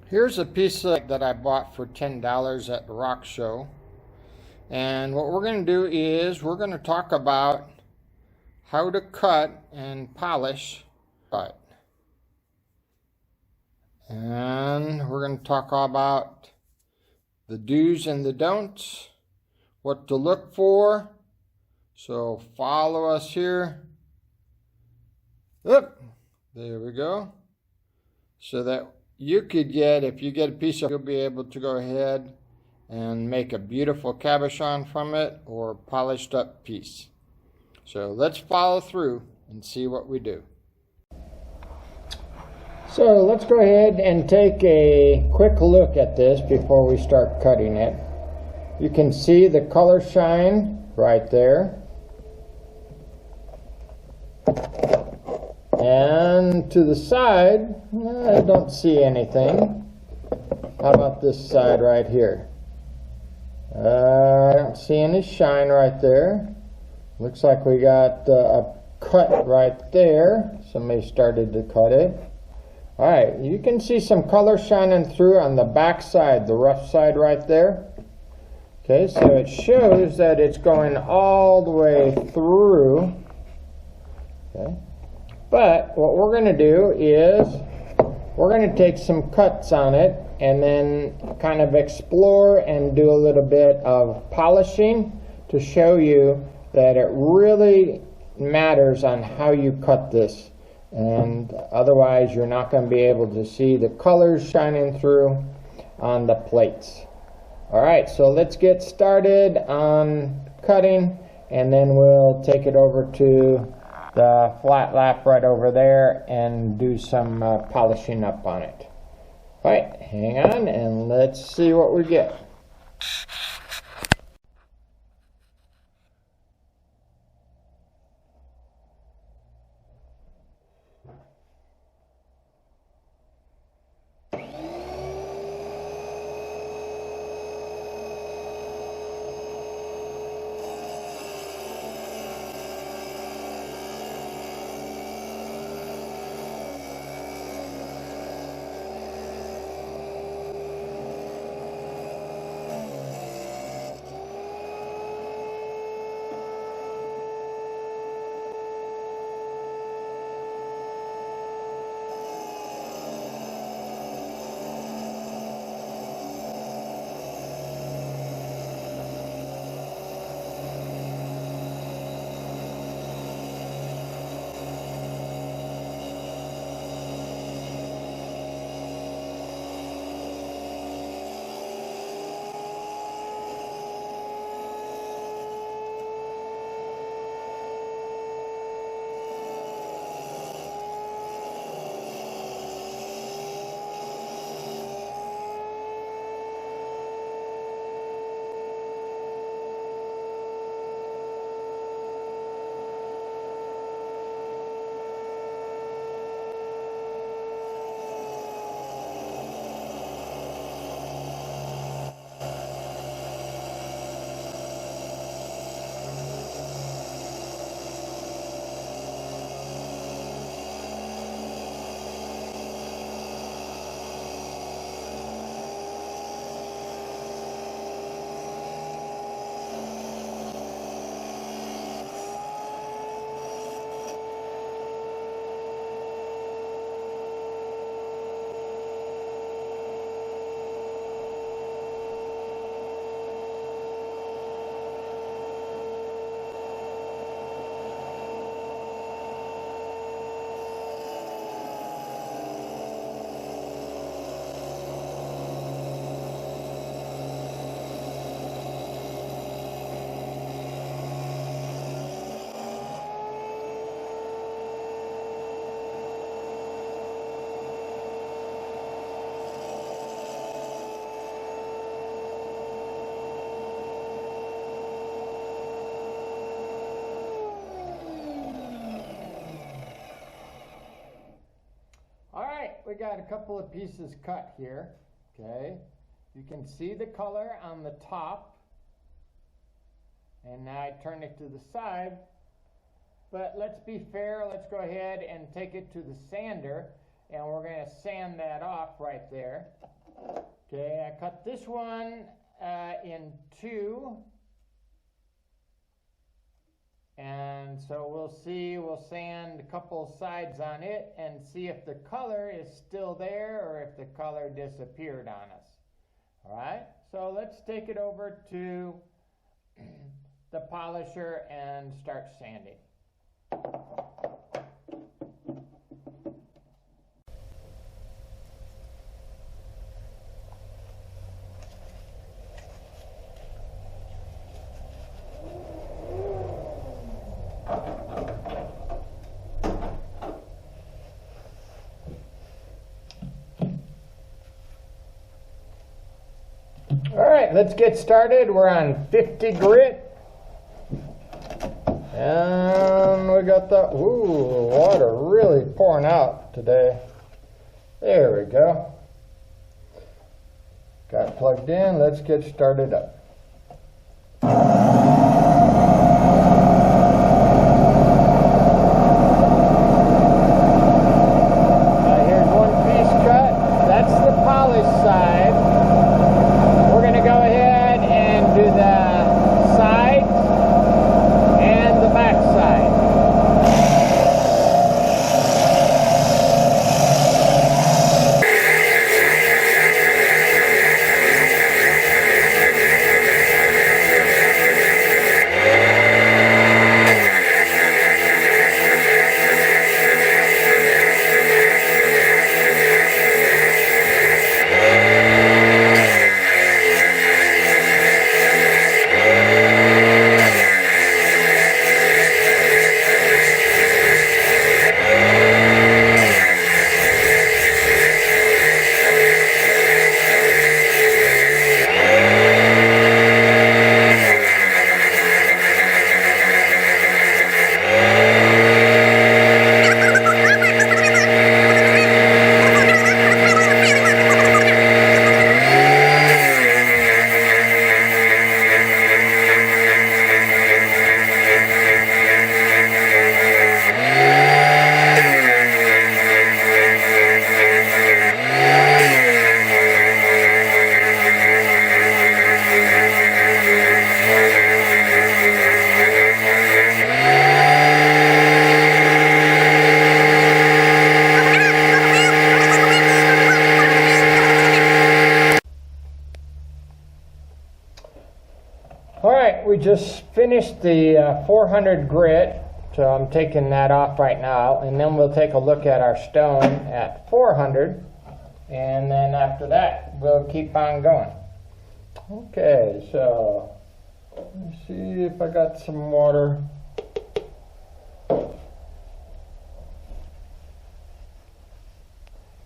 Here's a piece that I bought for $10 at the rock show. And what we're going to do is we're going to talk about how to cut and polish it. And we're going to talk about the do's and the don'ts, what to look for. So follow us here. Oop, there we go. So that you could get, if you get a piece of, you'll be able to go ahead and make a beautiful cabochon from it or polished up piece. So let's follow through and see what we do. So let's go ahead and take a quick look at this before we start cutting it. You can see the color shine right there. And to the side, I don't see anything. How about this side right here? I don't see any shine right there. Looks like we got a cut right there. Somebody started to cut it. Alright, you can see some color shining through on the back side, the rough side right there. Okay, so it shows that it's going all the way through. Okay. But what we're going to do is we're going to take some cuts on it and then kind of explore and do a little bit of polishing to show you that it really matters on how you cut this. And otherwise you're not going to be able to see the colors shining through on the plates. Alright, so let's get started on cutting and then we'll take it over to the flat lap right over there and do some polishing up on it. Alright, hang on and let's see what we get. We got a couple of pieces cut here. Okay, you can see the color on the top, and now I turn it to the side. But let's be fair, let's go ahead and take it to the sander, and we're going to sand that off right there. Okay, I cut this one in two. And so we'll sand a couple sides on it and see if the color is still there or if the color disappeared on us. All right, so let's take it over to the polisher and start sanding. All right, let's get started. We're on 50 grit. And we got the, water really pouring out today. There we go. Got plugged in. Let's get started up. Here's one piece cut. That's the polished side. We're going to go ahead and do the sides and the back side. We just finished the 400 grit, so I'm taking that off right now, and then we'll take a look at our stone at 400, and then after that we'll keep on going. Okay, so let me see if I got some water. All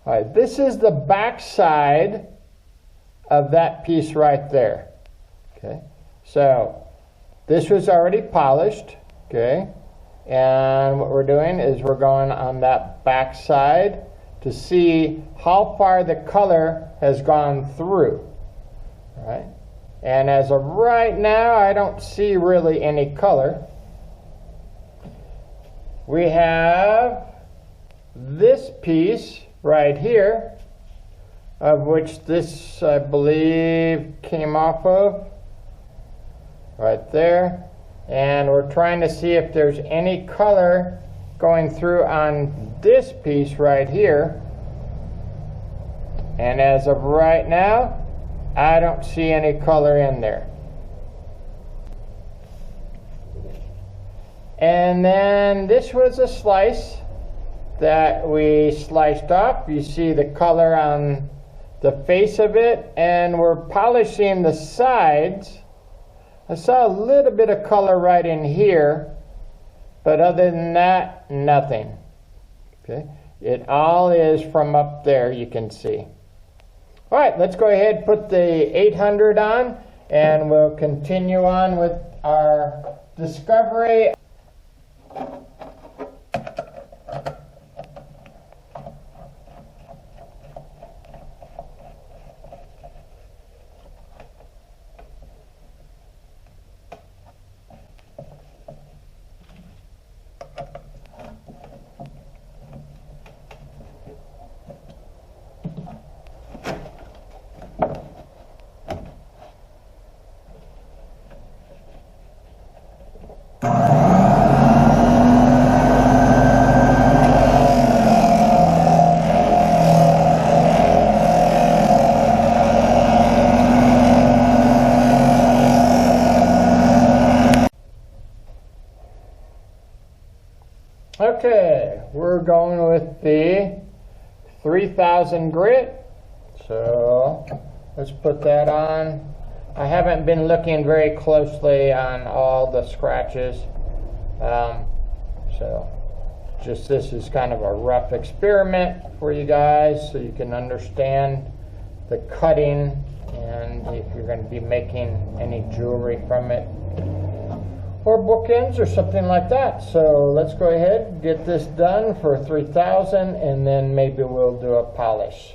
right, this is the back side of that piece right there. Okay, so this was already polished, okay, and what we're doing is we're going on that back side to see how far the color has gone through, all right? And as of right now, I don't see really any color. We have this piece right here, of which this, I believe, came off of. Right there, and we're trying to see if there's any color going through on this piece right here, and as of right now I don't see any color in there. And then this was a slice that we sliced off. You see the color on the face of it, and we're polishing the sides. I saw a little bit of color right in here, but other than that, nothing. Okay, it all is from up there, you can see. All right, let's go ahead and put the 800 on, and we'll continue on with our discovery. 3000 grit. So let's put that on. I haven't been looking very closely on all the scratches. So just this is kind of a rough experiment for you guys so you can understand the cutting and if you're going to be making any jewelry from it or bookends or something like that. So let's go ahead and get this done for 3000 and then maybe we'll do a polish.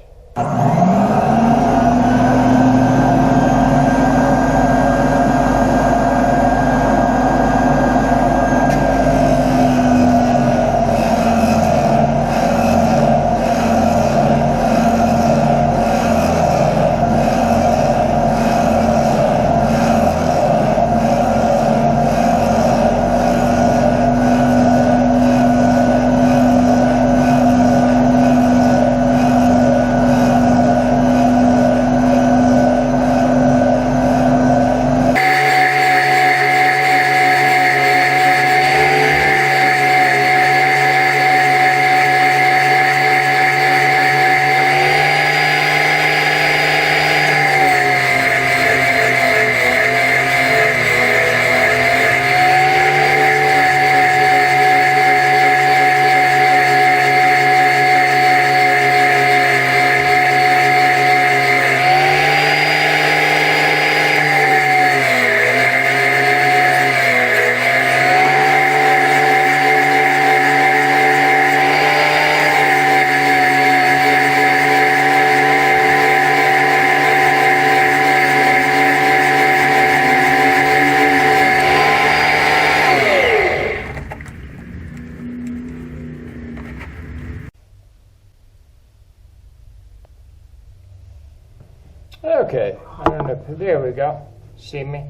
Okay, I don't know, there we go. See me?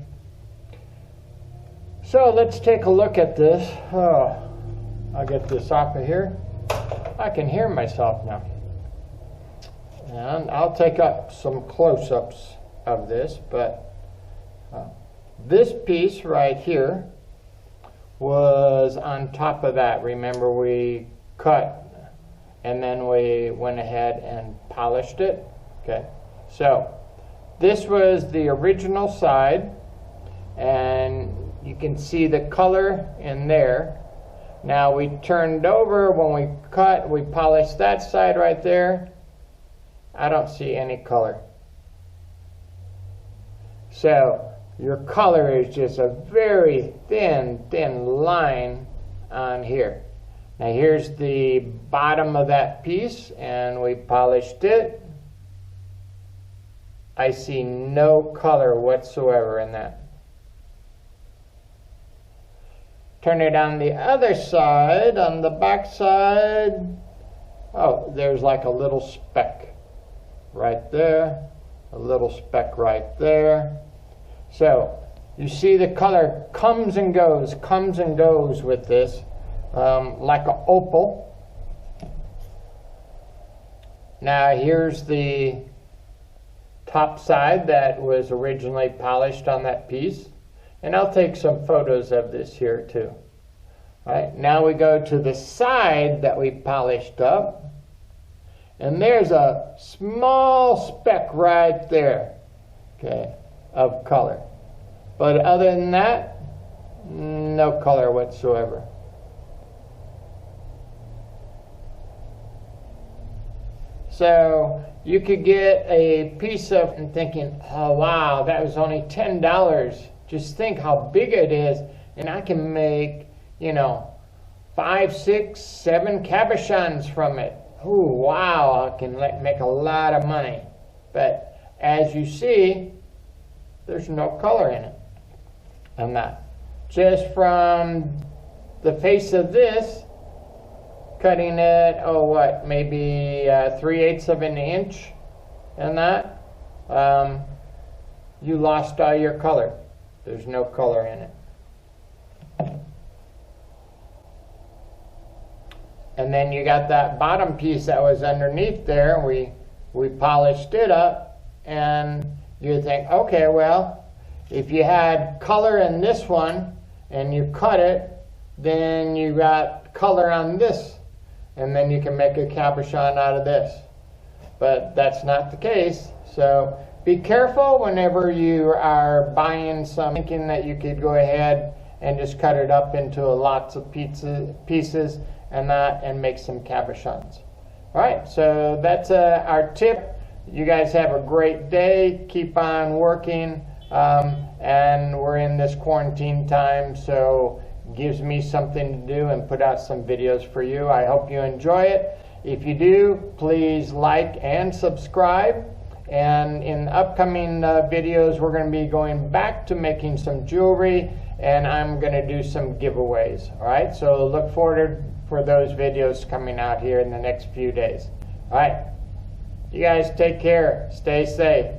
So let's take a look at this. Oh, I'll get this off of here. I can hear myself now. And I'll take up some close-ups of this, but this piece right here was on top of that. Remember we cut and then we went ahead and polished it. Okay, so this was the original side, and you can see the color in there. Now we turned over when we cut, we polished that side right there. I don't see any color. So your color is just a very thin line on here. Now here's the bottom of that piece, and we polished it. I see no color whatsoever in that. Turn it on the other side, on the back side. Oh, there's like a little speck right there, a little speck right there. So you see the color comes and goes with this, like an opal. Now here's the top side that was originally polished on that piece, and I'll take some photos of this here too. All right, now we go to the side that we polished up, and there's a small speck right there, okay, of color, but other than that, no color whatsoever. So you could get a piece of and thinking, oh wow, that was only $10. Just think how big it is, and I can make, 5, 6, 7 cabochons from it. Oh wow, I can make a lot of money. But as you see, there's no color in it. I'm not. Just from the face of this, cutting it, maybe 3/8 of an inch, and that, you lost all your color. There's no color in it. And then you got that bottom piece that was underneath there, and we polished it up, and you think, okay, well, if you had color in this one and you cut it, then you got color on this, and then you can make a cabochon out of this. but that's not the case. So be careful whenever you are buying some, thinking that you could go ahead and just cut it up into lots of pieces and make some cabochons. All right, so that's our tip. You guys have a great day. Keep on working. And we're in this quarantine time, so it gives me something to do and put out some videos for you. I hope you enjoy it. If you do, please like and subscribe. And in upcoming videos, we're going to be going back to making some jewelry, and I'm going to do some giveaways. All right, so look forward for those videos coming out here in the next few days. All right, you guys take care. Stay safe.